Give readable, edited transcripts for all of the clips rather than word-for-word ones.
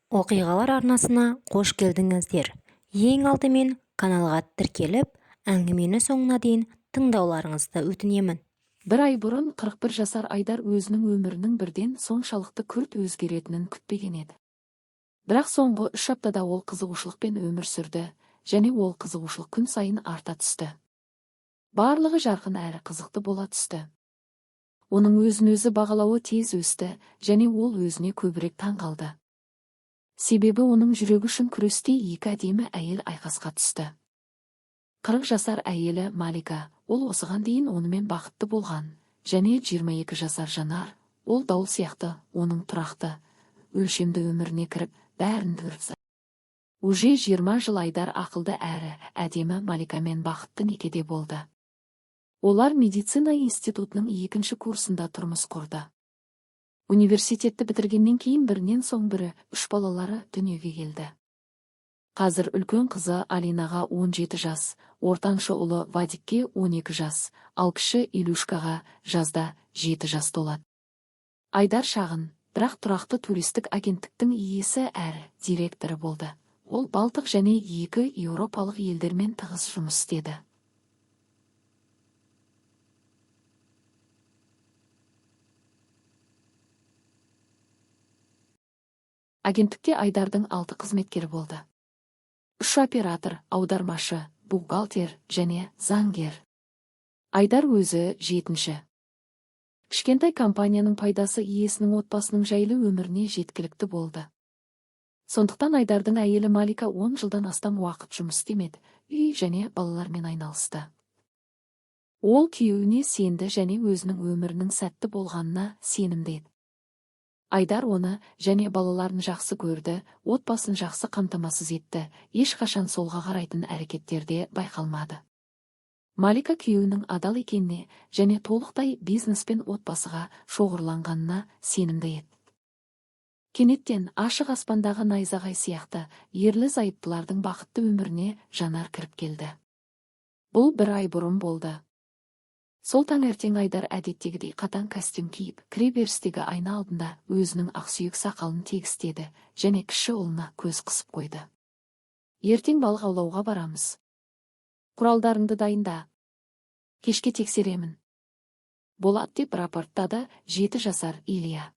Оқиғалар арнасына қош келдіңіздер. Ең алдымен каналға тіркеліп, әңгімені соңына дейін тыңдауларыңызды өтінемін. Бір ай бұрын 41 жасар Айдар өзінің өмірінің бірден соншалықты күрт өзгеретінін күтпеген еді. Бірақ соңғы 3 аптада ол қызығушылықпен өмір сүрді, және ол қызығушылық күн сайын арта түсті. Барлығы жарқын әрі қызықты бола түсті. Оның өзін-өзі бағалауы тез өсті, және ол өзіне көбірек таңғалды. Себебі оның жүрегі үшін күресте екі әдемі әйел айқасқа түсті. 40 жасар әйелі Малика, ол осыған дейін онымен бақытты болған, және 22 жасар Жанар, ол дауыл сияқты, оның тұрақты, өлшемді өміріне кіріп, бәрін көрді. Уже 20 жыл Айдар ақылды әрі әдемі Маликамен бақытты некеде болды. Олар медицина институтының 2-ші курсында тұрмыс құрды. Университетті бітіргеннен кейін бірінен соң бірі 3 балалары дүниеге келді. Қазір үлкен қызы Алинаға 17 жас, ортаншы ұлы Вадикке 12 жас, ал кіші Илюшкаға жазда 7 жас толады. Айдар шағын, бірақ тұрақты туристік агенттіктің иесі әрі директоры болды. Ол Балтық және 2 еуропалық елдермен тығыз жұмыс істеді. Агенттікте Айдардың 6 қызметкері болды. 3 оператор, аудармашы, бухгалтер және заңгер. Айдар өзі 7-ші. Кішкентай компанияның пайдасы иесінің отбасының жайлы өміріне жеткілікті болды. Сондықтан Айдардың әйелі Малика 10 жылдан астам уақыт жұмыс істемеді, үй және балалармен айналысты. Ол күйеуіне сенді және өзінің өмірінің сәтті болғанына сенімді еді. Айдар оны және балаларын жақсы көрді, отбасын жақсы қамтамасыз етті, ешқашан солға қарайтын әрекеттерде байқалмады. Малика күйеуінің адал екеніне және толықтай бизнес пен отбасыға шоғырланғанына сенімді еді. Кенеттен ашық аспандағы найзағай сияқты ерлі зайыптылардың бақытты өміріне Жанар кіріп келді. Бұл 1 ай бұрын болды. Сол таңертең Айдар әдеттегідей қатаң костюм киіп, кіреберістегі айна алдында өзінің ақсүйек сақалын тегістеді және кіші ұлына көз қысып қойды. Ертең балық аулауға барамыз. Құралдарыңды дайында. Кешке тексеремін. Болады деп рапорттады 7 жасар Илья.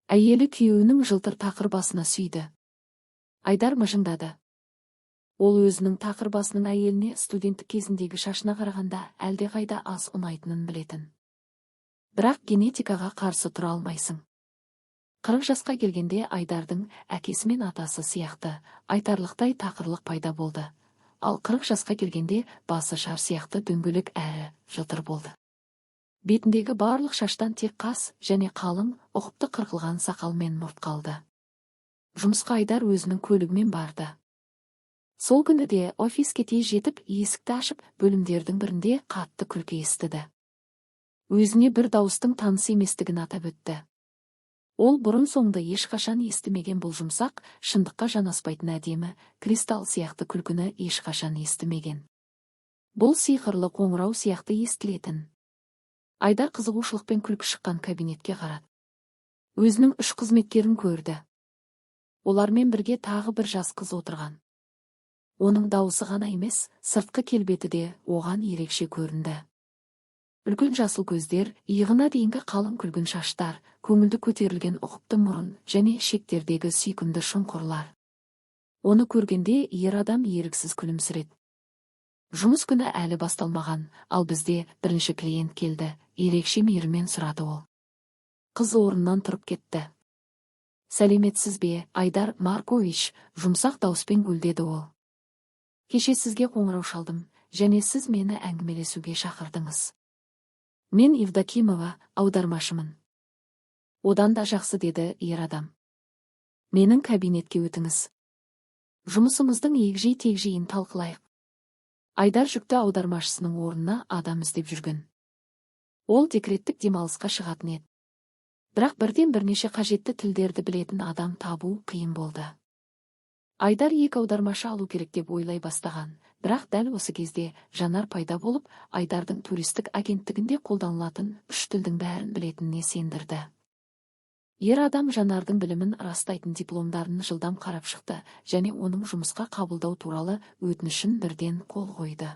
Әйелі күйеуінің жылтыр тақыр басына сүйді. Айдар мыжыңдады. Ол өзінің тақыр басының әйеліне студенттік кезіндегі шашына қарағанда әлдеқайда аз ұнайтынын білетін. Бірақ генетикаға қарсы тұра алмайсың. 40 жасқа келгенде Айдардың әкесі мен атасы сияқты айтарлықтай тақырлық пайда болды. Ал 40 жасқа келгенде басы шар сияқты дөңгелек әрі жылтыр болды. Бетіндегі барлық шаштан тек қас және қалың, ұқыпты қырқылған сақалмен мұрт қалды. Жұмысқа Айдар өзінің көлігімен барды. Сол күні де офиске тез жетіп, есікті ашып, бөлімдердің бірінде қатты күлкі естіді. Өзіне бір дауыстың таныс еместігін атап өтті. Ол бұрын соңды ешқашан естімеген бұл жұмсақ, шындыққа жанаспайтын әдемі, кристалл сияқты күлкіні ешқашан естімеген. Бұл сиқырлы қоңырау сияқты естілетін. Айдар қызығушылықпен күлкі шыққан кабинетке қарады. Өзінің 3 қызметкерін көрді. Олармен бірге тағы бір жас қыз отырған. Оның дауысы ғана емес, сыртқы келбеті де оған ерекше көрінді. Үлкен жасыл көздер, иығына дейінгі қалың күлгін шаштар, көңілді көтерілген ұқыпты мұрын және шектердегі сүйкімді шұңқырлар. Оны көргенде ер адам еріксіз күлімсіреді. Жұмыс күні әлі басталмаған, ал бізде бірінші клиент келді, ерекше мейірмен сұрады ол. Қыз орнынан тұрып кетті. Сәлеметсіз бе, Айдар Маркович, жұмсақ дауыспен гүлдеді ол. Кеше сізге қоңырау шалдым, және сіз мені әңгімелесуге шақырдыңыз. Мен Евдокимова, аудармашымын. Одан да жақсы, деді ер адам. Менің кабинетке өтіңіз. Жұмысымыздың егжей-тегжейін талқылайық. Айдар жүкті аудармашысының орнына адам іздеп жүрген. Ол декреттік демалысқа шығатын еді. Бірақ бірден бірнеше қажетті тілдерді білетін адам табу қиын болды. Айдар 2 аудармашы алу керек деп ойлай бастаған, бірақ дәл осы кезде Жанар пайда болып, Айдардың туристік агенттігінде қолданылатын 3 тілдің бәрін білетініне сендірді. Ер адам Жанардың білімін растайтын дипломдарын жылдам қарап шықты және оның жұмысқа қабылдау туралы өтінішін бірден қол қойды.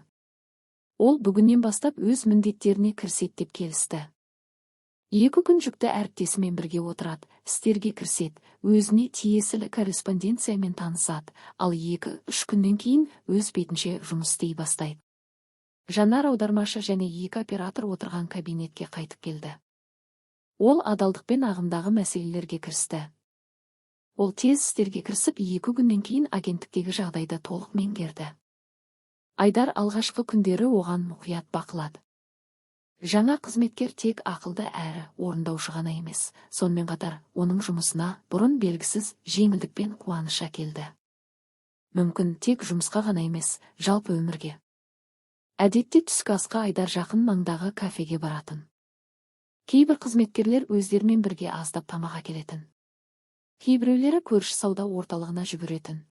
Ол бүгіннен бастап өз міндеттеріне кіріседі деп келісті. 2 күн жүкті әріптесімен бірге отырады, істерге кіріседі, өзіне тиесілі корреспонденциямен танысады, ал 2-3 күннен кейін өз бетінше жұмыс істей бастайды. Жанар аудармашы және 2 оператор отырған кабинетке қайтып келді. Ол адалдықпен ағымдағы мәселелерге кірісті. Ол тез істерге кірісіп, 2 күннен кейін агенттіктегі жағдайды толық меңгерді. Айдар алғашқы күндері оған мұқият бақылады. Жаңа қызметкер тек ақылды әрі орындаушы ғана емес, сонымен қатар оның жұмысына бұрын белгісіз жеңілдік пен қуаныш әкелді. Мүмкін тек жұмысқа ғана емес, жалпы өмірге. Әдетте түскі асқа Айдар жақын маңдағы кафеге баратын. Кейбір қызметкерлер өздерімен бірге аздап тамақ әкелетін. Кейбіреулері көрші сауда орталығына жүгіретін.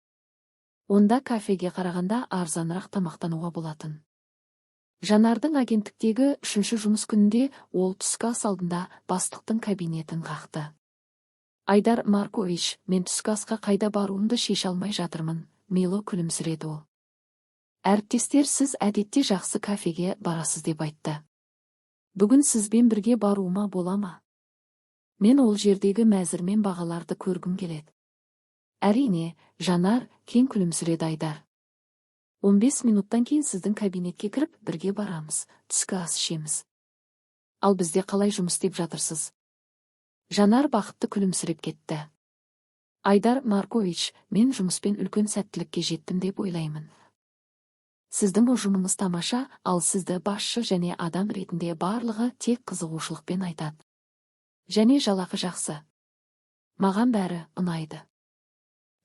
Онда кафеге қарағанда арзанырақ тамақтануға болатын. Жанардың агенттіктегі 3-ші жұмыс күнінде ол түскі ас алдында бастықтың кабинетін қақты. Айдар Маркович, мен түскі асқа қайда баруымды шеше алмай жатырмын, мило күлімсіреді ол. Әріптестер, сіз әдетте жақсы кафеге барасыз деп айтты. Бүгін сізбен бірге баруыма бола ма? Мен ол жердегі мәзір мен бағаларды көргім келеді. Әрине, Жанар кең күлімсіреді. Айдар. 15 минуттан кейін сіздің кабинетке кіріп, бірге барамыз, түскі ас ішеміз. Ал бізде қалай жұмыс істеп жатырсыз? Жанар бақытты күлімсіреп кетті. Айдар Маркович, мен жұмыспен үлкен сәттілікке жеттім деп ойлаймын. Сіздің ұжымыңыз тамаша, ал сізді басшы және адам ретінде барлығы тек қызығушылықпен айтады. Және жалақы жақсы. Маған бәрі ұнайды.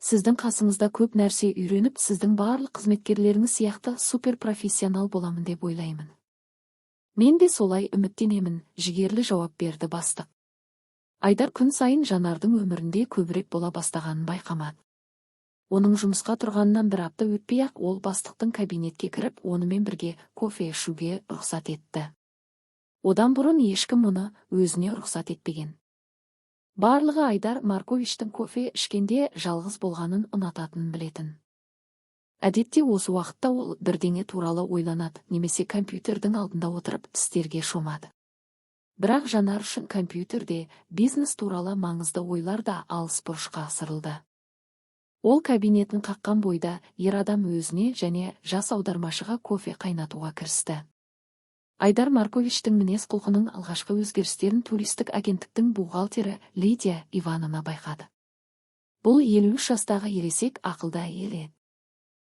Сіздің қасыңызда көп нәрсе үйреніп, сіздің барлық қызметкерлеріңіз сияқты суперпрофессионал боламын деп ойлаймын. Мен де солай үміттенемін, жігерлі жауап берді бастық. Айдар күн сайын Жанардың өмірінде көбірек бола бастағанын байқамады. Оның жұмысқа тұрғаннан бір апта өтпей-ақ ол бастықтың кабинетке кіріп, онымен бірге кофе ішуге рұқсат етті. Одан бұрын ешкім мұны өзіне рұқсат етпеген. Барлығы Айдар Марковичтің кофе ішкенде жалғыз болғанын ұнататынын білетін. Әдетте осы уақытта ол бірдеңе туралы ойланады, немесе компьютердің алдында отырып істерге шомады. Бірақ Жанар үшін компьютерде бизнес туралы маңызды ойлар да алыс бұрышқа ысырылды. Ол кабинетін қаққан бойда ер адам өзіне және жас аудармашыға кофе қайнатуға кірісті. Айдар Марковичтің мінез құлқының алғашқы өзгерістерін туристік агенттіктің бухгалтері Лидия Ивановна байқады. Бұл 53 жастағы ересек ақылды әйел еді.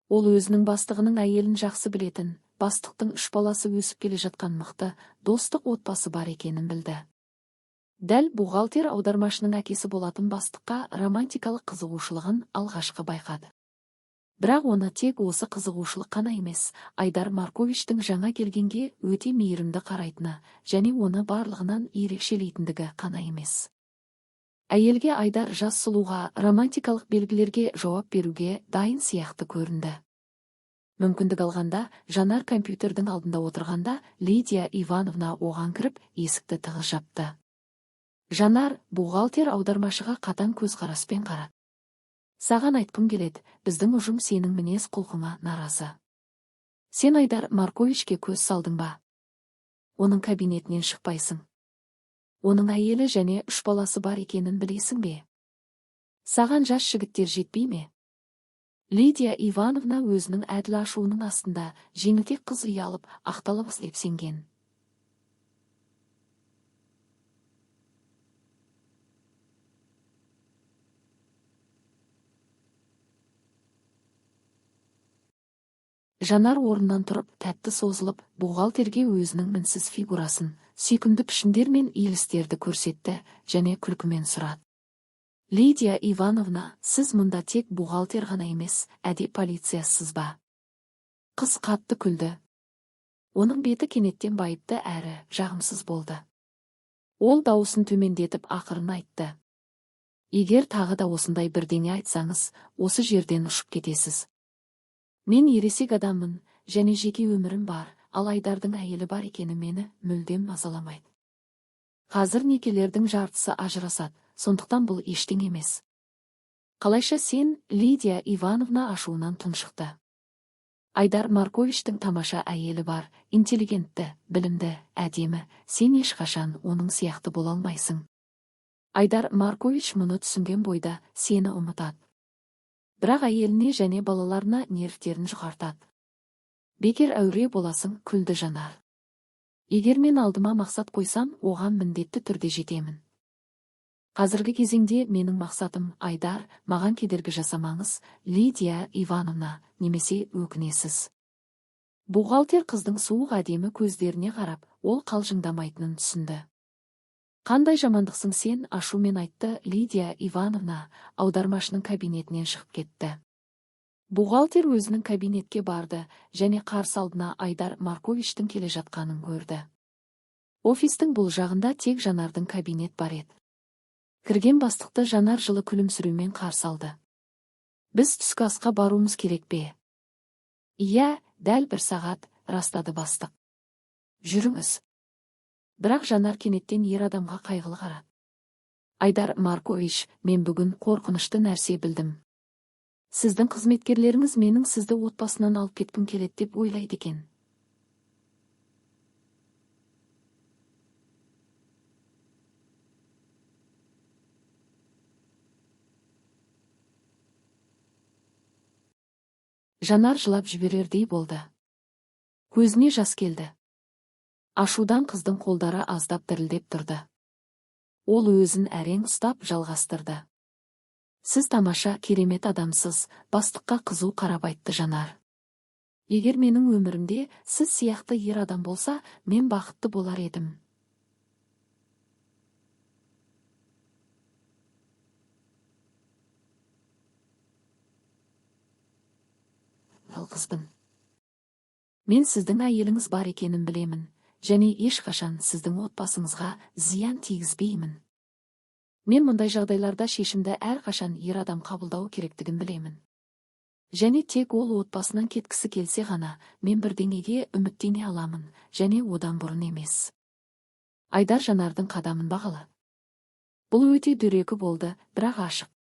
Ол өзінің бастығының әйелін жақсы білетін, бастықтың 3 баласы өсіп келе жатқан мықты, достық отбасы бар екенін білді. Дәл бухгалтер аудармашының әкесі болатын бастыққа романтикалық қызығушылығын алғашқы байқады. Бірақ оны тек осы қызығушылық қана емес, Айдар Марковичтің жаңа келгенге өте мейірімді қарайтыны және оны барлығынан ерекшелейтіндігі қана емес. Әйелге Айдар жас сұлуға романтикалық белгілерге жауап беруге дайын сияқты көрінді. Мүмкіндік алғанда, Жанар компьютердің алдында отырғанда, Лидия Ивановна оған кіріп, есікті тығыз жапты. Жанар бухгалтер аудармашыға қатаң көзқараспен қарады. Саған айтқым келеді, біздің ұжым сенің мінез құлқыңа наразы. Сен Айдар Марковичке көз салдың ба? Оның кабинетінен шықпайсың. Оның әйелі және 3 баласы бар екенін білесің бе? Саған жас жігіттер жетпей ме? Лидия Ивановна өзінің әділ ашуының астында жеңілтек қыз ұялып, ақталып іздеп сенген. Жанар орнынан тұрып, тәтті созылып, бухгалтерге өзінің мінсіз фигурасын, сүйкімді пішіндер мен иілістерді көрсетті және күлкімен сұрады. Лидия Ивановна, сіз мұнда тек бухгалтер ғана емес, әдеп полициясыз ба? Қыз қатты күлді. Оның беті кенеттен байыпты әрі жағымсыз болды. Ол дауысын төмендетіп ақырын айтты. Егер тағы да осындай бірдеңе айтсаңыз, осы жерден ұшып кетесіз. Мен ересек адаммын, және жеке өмірім бар, ал Айдардың әйелі бар екені мені мүлдем мазаламайды. Қазір некелердің жартысы ажырасады, сондықтан бұл ештеңе емес. Қалайша сен, Лидия Ивановна ашуынан тұншықты. Айдар Марковичтің тамаша әйелі бар, интеллигентті, білімді, әдемі, сен ешқашан оның сияқты бола алмайсың. Айдар Маркович мұны түсінген бойда сені ұмытады. Бірақ әйеліне және балаларына нервтерін жұқартады. Бекер әуре боласың, күлді Жанар. Егер мен алдыма мақсат қойсам, оған міндетті түрде жетемін. Қазіргі кезеңде менің мақсатым, Айдар, маған кедергі жасамаңыз, Лидия Ивановна, немесе өкінесіз. Бухгалтер қыздың суық әдемі көздеріне қарап, ол қалжыңдамайтынын түсінді. Қандай жамандықсың сен, ашумен айтты Лидия Ивановна, аудармашының кабинетінен шығып кетті. Бухгалтер өзінің кабинетке барды және қарсы алдына Айдар Марковичтің келе жатқанын көрді. Офистің бұл жағында тек Жанардың кабинет бар еді. Кірген бастықты Жанар жылы күлімсіреумен қарсы алды. Біз түскі асқа баруымыз керек пе? Иә, дәл 1 сағат, растады бастық. Жүріңіз. Бірақ Жанар кенеттен ер адамға қайғылы қарады. Айдар Маркович, мен бүгін қорқынышты нәрсе білдім. Сіздің қызметкерлеріңіз менің сізді отбасынан алып кеткім келеді деп ойлайды екен. Жанар жылап жіберердей болды. Көзіне жас келді. Ашудан қыздың қолдары аздап дірілдеп тұрды. Ол өзін әрең ұстап жалғастырды. Сіз тамаша, керемет адамсыз, бастыққа қызу қарап айтты Жанар. Егер менің өмірімде сіз сияқты ер адам болса, мен бақытты болар едім. Жалғызбын. Мен сіздің әйеліңіз бар екенін білемін, және ешқашан сіздің отбасыңызға зиян тигізбеймін. Мен мұндай жағдайларда шешімді әрқашан ер адам қабылдау керектігін білемін. Және тек ол отбасынан кеткісі келсе ғана, мен бірдеңеге үміттене аламын, және одан бұрын емес. Айдар Жанардың қадамын бағалады. Бұл өте дөрекі болды, бірақ ашық.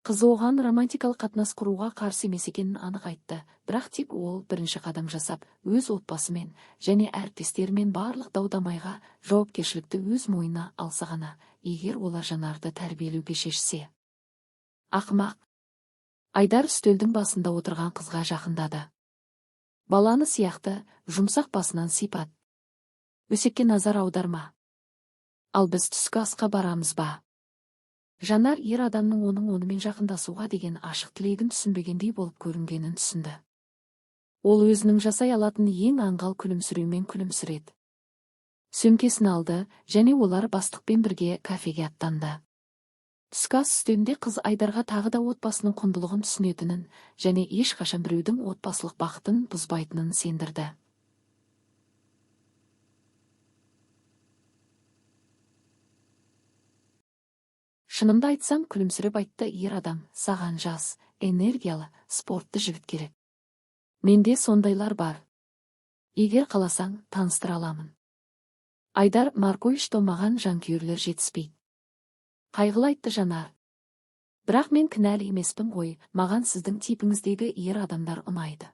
Қызы оған романтикалық қатынас құруға қарсы емес екенін анық айтты, бірақ тек ол бірінші қадам жасап, өз отбасымен және әріптестерімен барлық дау-дамайға жауапкершілікті өз мойнына алса ғана, егер олар Жанарды тәрбиелеуге шешсе. Ақымақ. Айдар үстелдің басында отырған қызға жақындады. Баланы сияқты жұмсақ басынан сипат. Өсекке назар аударма. Ал біз түскі асқа барамыз ба? Жанар ер адамның онымен жақындасуға деген ашық тілегін түсінбегендей болып көрінгенін түсінді. Ол өзінің жасай алатын ең аңғал күлімсіреумен күлімсіреді. Сөмкесін алды және олар бастықпен бірге кафеге аттанды. Түскі ас үстелінде қыз Айдарға тағы да отбасының құндылығын түсінетінін және ешқашан біреудің отбасылық бақытын бұзбайтынын сендірді. Шынымды айтсам, күлімсіреп айтты ер адам, саған жас, энергиялы, спортты жігіт керек. Менде сондайлар бар. Егер қаласаң, таныстыра аламын. Айдар Маркович томаған жанкүйерлер жетіспейді. Қайғылы айтты Жанар. Бірақ мен кінәлі емеспін ғой, маған сіздің типіңіздегі ер адамдар ұнайды.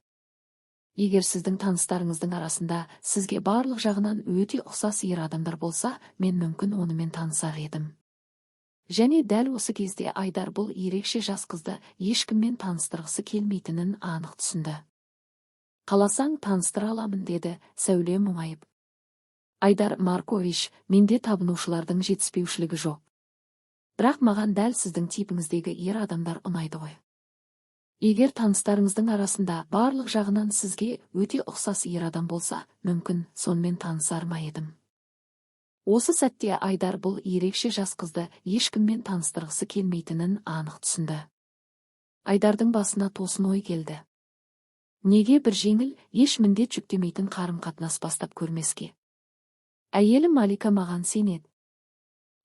Егер сіздің таныстарыңыздың арасында сізге барлық жағынан өте ұқсас ер адамдар болса, мен мүмкін онымен танысар едім. Және дәл осы кезде Айдар бұл ерекше жас қызды ешкіммен таныстырғысы келмейтінін анық түсінді. Қаласаң таныстыра аламын деді, сәуле мұңайып. Айдар Маркович, менде табынушылардың жетіспеушілігі жоқ. Бірақ маған дәл сіздің типіңіздегі ер адамдар ұнайды ғой. Егер таныстарыңыздың арасында барлық жағынан сізге өте ұқсас ер адам болса, мүмкін сонымен танысар ма едім. Осы сәтте Айдар бұл ерекше жас қызды ешкіммен таныстырғысы келмейтінін анық түсінді. Айдардың басына тосын ой келді. Неге бір жеңіл, еш міндет жүктемейтін қарым-қатынас бастап көрмеске? Әйелім Малика маған сенеді.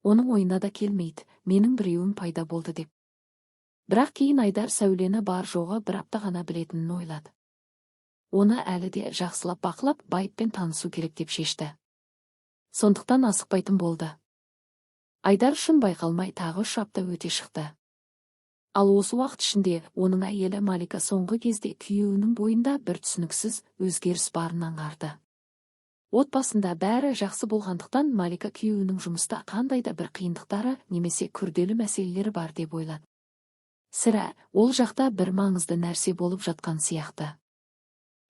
Оның ойына да келмейді, менің біреуім пайда болды деп. Бірақ кейін Айдар сәулені бар жоғы бір апта ғана білетінін ойлады. Оны әлі де жақсылап бақылап, байыппен танысу керек деп шешті. Сондықтан асықпайтын болды. Айдар үшін байқалмай тағы 3 апта өте шықты. Ал осы уақыт ішінде оның әйелі Малика соңғы кезде күйеуінің бойында бір түсініксіз өзгеріс барын аңғарды. Отбасында бәрі жақсы болғандықтан Малика күйеуінің жұмыста қандай да бір қиындықтары немесе күрделі мәселелері бар деп ойлады. Сірә, ол жақта бір маңызды нәрсе болып жатқан сияқты.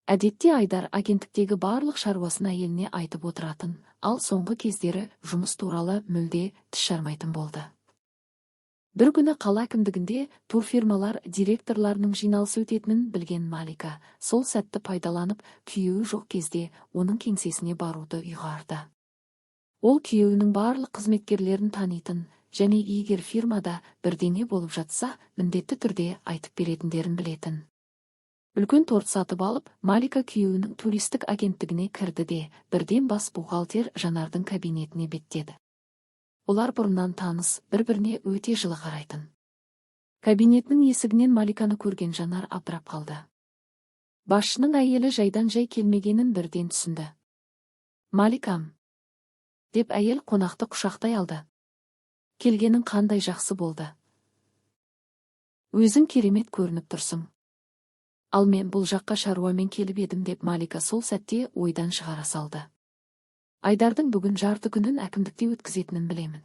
Әдетте Айдар агенттіктегі барлық шаруасын әйеліне айтып отыратын, ал соңғы кездері жұмыс туралы мүлде тіс жармайтын болды. Бір күні қала әкімдігінде турфирмалар директорларының жиналысы өтетінін білген Малика, сол сәтті пайдаланып, күйеуі жоқ кезде оның кеңсесіне баруды ұйғарды. Ол күйеуінің барлық қызметкерлерін танитын, және егер фирмада бірдеңе болып жатса, міндетті түрде айтып беретіндерін білетін. Үлкен торт сатып алып, Малика күйеуінің туристік агенттігіне кірді де, бірден бас бухгалтер Жанардың кабинетіне беттеді. Олар бұрыннан таныс, бір-біріне өте жылы қарайтын. Кабинетінің есігінен Маликаны көрген Жанар абдырап қалды. Басшының әйелі жайдан жай келмегенін бірден түсінді. «Маликам», деп әйел қонақты құшақтай алды. «Келгенің қандай жақсы болды. Өзің керемет көрініп тұрсың. Ал мен бұл жаққа шаруамен келіп едім», деп Малика сол сәтте ойдан шығара салды. Айдардың бүгін жарты күнін әкімдікте өткізетінін білемін.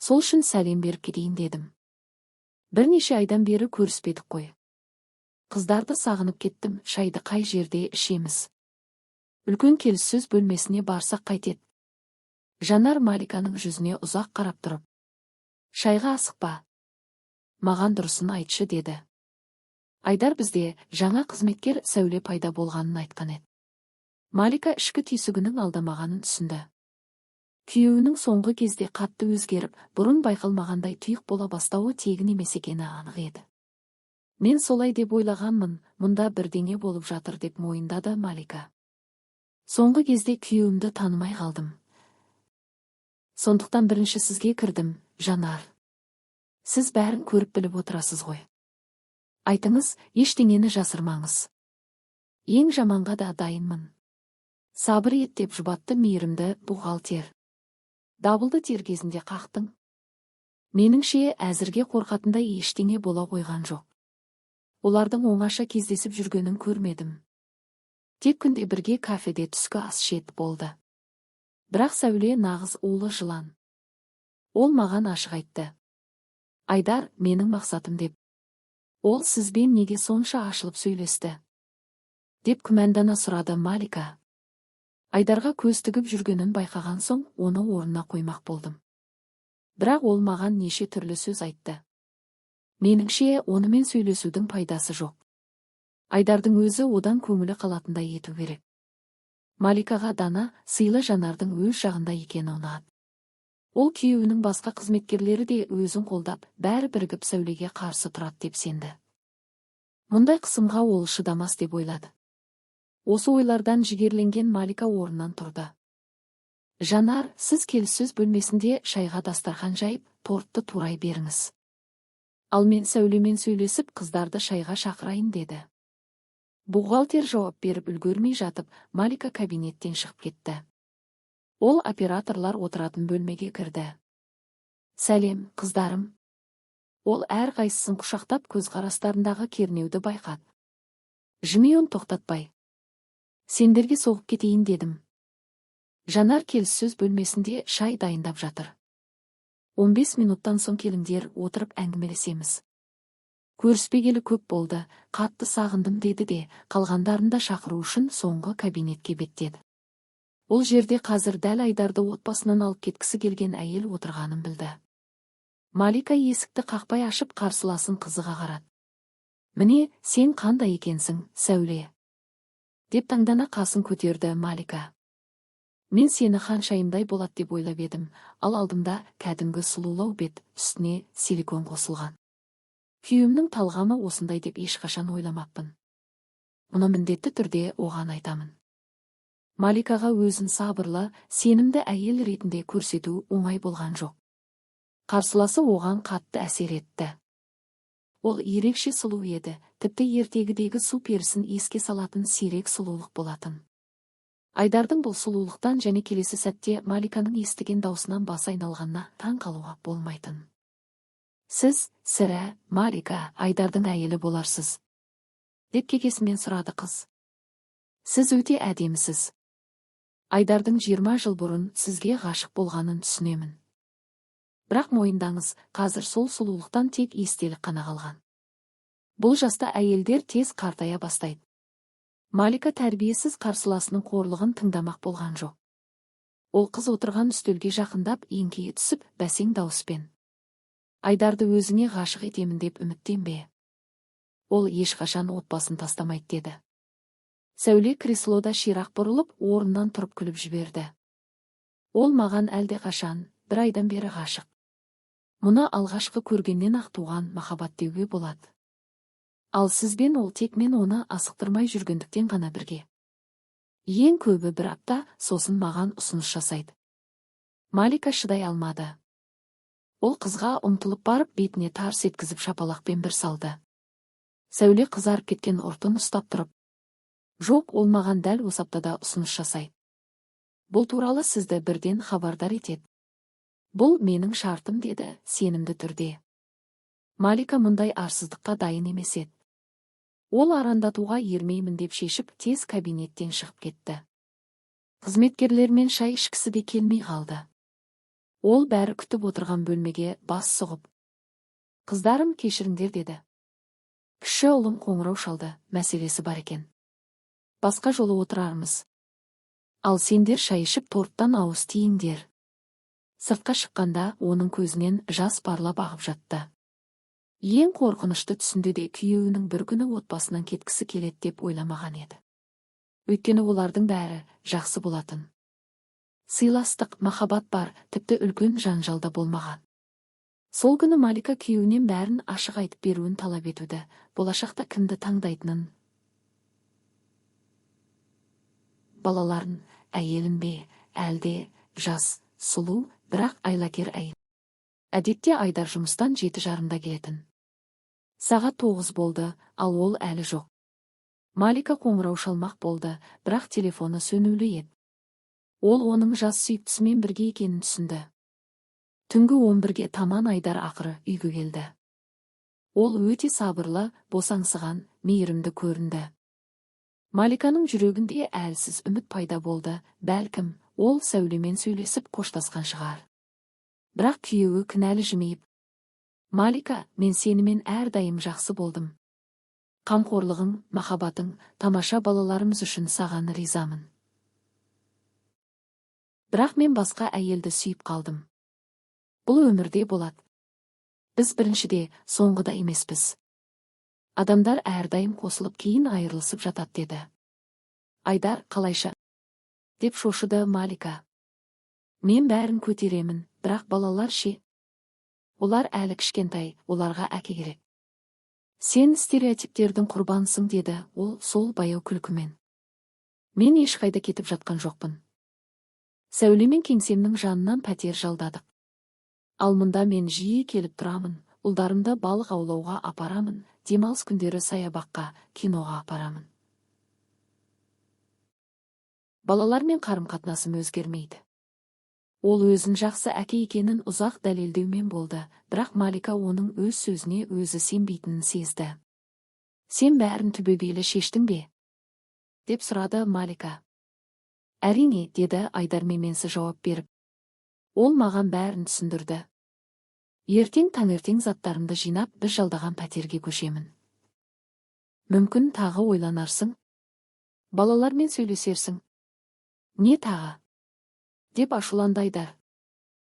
Сол үшін сәлем беріп кетейін дедім. Бірнеше айдан бері көріспедік қой. Қыздарды сағынып кеттім, шайды қай жерде ішеміз? Үлкен келіссөз бөлмесіне барсақ қайтеді? Жанар Маликаның жүзіне ұзақ қарап тұрып. «Шайға асықпа. Маған дұрысын айтшы», деді. Айдар бізде жаңа қызметкер Сәуле пайда болғанын айтқан еді. Малика ішкі түйсігінің алдамағанын түсінді. Күйеуінің соңғы кезде қатты өзгеріп, бұрын байқалмағандай тұйық бола бастауы тегін емес екені анық еді. «Мен солай деп ойлағанмын, мұнда бірдеңе болып жатыр», деп мойындады Малика. «Соңғы кезде күйеуімді танымай қалдым. Сондықтан бірінші сізге кірдім, Жанар. Сіз бәрін көріп біліп отырасыз ғой. Айтыңыз, ештеңені жасырмаңыз. Ең жаманға да дайынмын. Сабыр ет», деп жұбатты мейірімді бухгалтер. «Дабылды тер кезінде қақтың. Меніңше әзірге қорқатындай ештеңе бола қойған жоқ. Олардың оңаша кездесіп жүргенін көрмедім. Тек күнде бірге кафеде түскі ас жеп болды. Бірақ Сәуле нағыз улы жылан. Ол маған ашық айтты. Айдар, менің мақсатым», деп. «Ол сізбен неге сонша ашылып сөйлесті?» деп күмәндана сұрады Малика. Айдарға көз тігіп жүргенін байқаған соң, оны орнына қоймақ болдым. Бірақ ол маған неше түрлі сөз айтты. Меніңше, онымен сөйлесудің пайдасы жоқ. Айдардың өзі одан көңілі қалатындай ету керек. Маликаға дана, сыйлы Жанардың өз жағында екені ұнады. Ол күйеуінің басқа қызметкерлері де өзін қолдап, бәрі бірігіп Сәулеге қарсы тұрады деп сенді. Мұндай қысымға ол шыдамас деп ойлады. Осы ойлардан жігерленген Малика орнынан тұрды. «Жанар, сіз келіссөз бөлмесінде шайға дастархан жайып, тортты турай беріңіз. Ал мен Сәулемен сөйлесіп, қыздарды шайға шақырайын», деді. Бухгалтер жауап беріп үлгермей жатып, Малика кабинеттен шығып кетті. Ол операторлар отыратын бөлмеге кірді. «Сәлем, қыздарым». Ол әрқайсысын құшақтап көзқарастарындағы кернеуді байқады. «Жымиын тоқтатпай. Сендерге соғып кетейін», дедім. Жанар келіссөз бөлмесінде шай дайындап жатыр. 15 минуттан соң келіңдер, отырып әңгімелесеміз. Көріспегелі көп болды, қатты сағындым, деді де, қалғандарында шақыру үшін соңғы кабинетке беттеді. Ол жерде қазір дәл Айдарды отбасынан алып кеткісі келген әйел отырғанын білді. Малика есікті қақпай ашып қарсыласын қызыға қарады. «Міне, сен қандай екенсің, Сәуле», деп таңдана қасын көтерді Малика. «Мен сені ханшайымдай болады деп ойлап едім, ал алдымда кәдімгі сұлулау бет, үстіне силикон қосылған. Күйеуімнің талғамы осындай деп ешқашан ойламаппын. Мұны міндетті түрде оған айтамын». Маликаға өзін сабырлы, сенімді әйел ретінде көрсету оңай болған жоқ. Қарсыласы оған қатты әсер етті. Ол ерекше сұлу еді, тіпті ертегідегі су перісін еске салатын сирек сұлулық болатын. Айдардың бұл сұлулықтан және келесі сәтте Маликаның естіген даусынан басы айналғанына таң қалуға болмайтын. Сіз, сірә, Малика, Айдардың әйелі боларсыз, деп кекесімен сұрады қыз. Сіз өте әдемісіз. Айдардың 20 жыл бұрын сізге ғашық болғанын түсінемін. Бірақ мойындаңыз, қазір сол сұлулықтан тек естелік қана қалған. Бұл жаста әйелдер тез қартая бастайды. Малика тәрбиесіз қарсыласының қорлығын тыңдамақ болған жоқ. Ол қыз отырған үстелге жақындап еңкейе түсіп бәсең дауыспен: Айдарды өзіңе ғашық етемін деп үміттенбе. Ол ешқашан отбасын тастамайды деді. Сәуле креслода ширақ бұрылып, орнынан тұрып күліп жіберді. Ол маған әлде қашан, 1 айдан бері ғашық. Мұны алғашқы көргеннен ақ туған махаббат деуге болады. Ал сізбен ол тек мен оны асықтырмай жүргендіктен ғана бірге. Ең көбі 1 апта, сосын маған ұсыныс жасайды. Малика шыдай алмады. Ол қызға ұмтылып барып, бетіне тарс еткізіп шапалақпен бір салды. Сәуле қызарып кеткен ұртын ұстап тұрып: Жоқ, ол маған дәл осы аптада ұсыныс жасайды. Бұл туралы сізді бірден хабардар етеді. Бұл менің шартым, деді сенімді түрде. Малика мұндай арсыздыққа дайын емес еді. Ол арандатуға ермеймін деп шешіп, тез кабинеттен шығып кетті. Қызметкерлермен шай ішкісі де келмей қалды. Ол бәрі күтіп отырған бөлмеге бас сұғып: Қыздарым, кешіріңдер, деді. Кіші ұлым қоңырау шалды, мәселесі бар екен. Басқа жолы отырармыз. Ал сендер шай ішіп торттан ауыз тиіңдер. Сыртқа шыққанда оның көзінен жас парлап ағып жатты. Ең қорқынышты түсінде де күйеуінің бір күні отбасынан кеткісі келеді деп ойламаған еді. Өйткені олардың бәрі жақсы болатын. Сыйластық, махаббат бар, тіпті үлкен жанжалда болмаған. Сол күні Малика күйеуінен бәрін ашық айтып беруін талап етуді, болашақта кімді таңдайтынын, балаларын, әйелін бе, әлде жас, сұлу, бірақ айлакер әйел. Әдетте Айдар жұмыстан 7:30-да келетін. Сағат 9 болды, ал ол әлі жоқ. Малика қоңырау шалмақ болды, бірақ телефоны сөнулі еді. Ол оның жас сүйіктісімен бірге екенін түсінді. Түнгі 11-ге таман Айдар ақыры үйге келді. Ол өте сабырлы, босаңсыған, мейірімді көрінді. Маликаның жүрегінде әлсіз үміт пайда болды, бәлкім, ол Сәулемен сөйлесіп қоштасқан шығар. Бірақ күйеуі кінәлі жымиып: Малика, мен сенімен әрдайым жақсы болдым. Қамқорлығың, махаббатың, тамаша балаларымыз үшін саған ризамын. Бірақ мен басқа әйелді сүйіп қалдым. Бұл өмірде болады. Біз біріншіде, соңғыда емеспіз. Адамдар әрдайым қосылып кейін айырылысып жатады, деді. Айдар, қалайша? Деп шошыды Малика. Мен бәрін көтеремін, бірақ балалар ше? Олар әлі кішкентай, оларға әке керек. Сен стереотиптердің құрбансың, деді ол сол баяу күлкімен. Мен ешқайда кетіп жатқан жоқпын. Сәулемен кеңсемнің жанынан пәтер жалдадық. Ал мұнда мен жиі келіп тұрамын, ұлдарымды балық аулауға апарамын, демалыс күндері саябаққа, киноға апарамын. Балалармен қарым-қатынасым өзгермейді. Ол өзін жақсы әке екенін ұзақ дәлелдеумен болды, бірақ Малика оның өз сөзіне өзі сенбейтінін сезді. Сен бәрін түбегейлі шештің бе? Деп сұрады Малика. Әрине, деді Айдар менменсіз жауап беріп. Ол маған бәрін түсіндірді. Ертең таңертең заттарымды жинап, біз жалдаған пәтерге көшемін. Мүмкін тағы ойланарсың. Балалармен сөйлесерсің. Не тағы? Деп ашуланды Айдар.